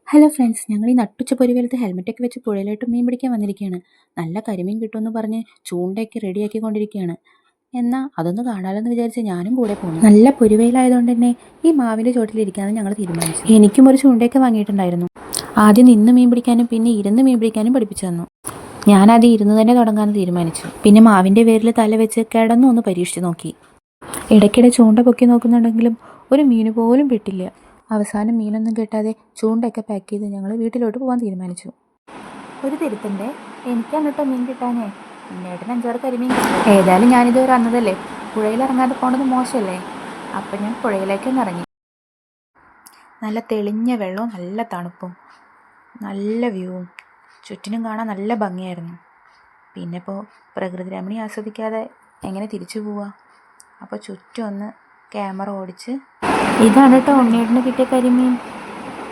Hello friends, ഞങ്ങൾ ഈ നട്ടുച്ച പൊരിവേലത്ത് ഹെൽമെറ്റൊക്കെ വെച്ച് പുഴയിലോട്ട് മീൻ പിടിക്കാൻ വന്നിരിക്കുകയാണ്. നല്ല കരിമീൻ കിട്ടുമെന്ന് പറഞ്ഞ് ചൂണ്ടയൊക്കെ റെഡിയാക്കിക്കൊണ്ടിരിക്കുകയാണ്. എന്നാൽ അതൊന്ന് കാണാമെന്ന് വിചാരിച്ച് ഞാനും കൂടെ പോകുന്നു. നല്ല പൊരിവെയിലായതുകൊണ്ട് തന്നെ ഈ മാവിൻ്റെ ചോട്ടിലിരിക്കാമെന്ന് ഞങ്ങൾ തീരുമാനിച്ചു. എനിക്കും ഒരു ചൂണ്ടയൊക്കെ വാങ്ങിയിട്ടുണ്ടായിരുന്നു. ആദ്യം നിന്ന് മീൻ പിടിക്കാനും പിന്നെ ഇരുന്ന് മീൻ പിടിക്കാനും പഠിപ്പിച്ചു തന്നു. ഞാനാദ്യം ഇരുന്ന് തന്നെ തുടങ്ങാമെന്ന് തീരുമാനിച്ചു. പിന്നെ മാവിൻ്റെ വേരിൽ തല വെച്ച് കിടന്നു ഒന്ന് പരീക്ഷിച്ച് നോക്കി. ഇടയ്ക്കിടെ ചൂണ്ട പൊക്കി നോക്കുന്നുണ്ടെങ്കിലും ഒരു മീൻ പോലും പെട്ടില്ല. അവസാനം മീനൊന്നും കിട്ടാതെ ചൂണ്ടയൊക്കെ പാക്ക് ചെയ്ത് ഞങ്ങൾ വീട്ടിലോട്ട് പോകാൻ തീരുമാനിച്ചു. ഒരു തിരുത്തണ്ടേ, എനിക്കാണ് കേട്ടോ മീൻ കിട്ടാനേ. പിന്നീട് 5-6 കരിമീൻ കിട്ടും. ഏതായാലും ഞാനിതുവരെ വന്നതല്ലേ, പുഴയിൽ ഇറങ്ങാതെ പോണത് മോശമല്ലേ. അപ്പം ഞാൻ പുഴയിലേക്കൊന്ന് ഇറങ്ങി. നല്ല തെളിഞ്ഞ വെള്ളവും നല്ല തണുപ്പും നല്ല വ്യൂവും ചുറ്റിനും കാണാൻ നല്ല ഭംഗിയായിരുന്നു. പിന്നെ ഇപ്പോൾ പ്രകൃതി രമണി ആസ്വദിക്കാതെ എങ്ങനെ തിരിച്ചു പോവുക? അപ്പോൾ ചുറ്റും ഒന്ന് ക്യാമറ ഓടിച്ച് ഇതാണ് കേട്ടോ ഉണ്ണിയേട്ടന് കിട്ടിയ കരിമീൻ.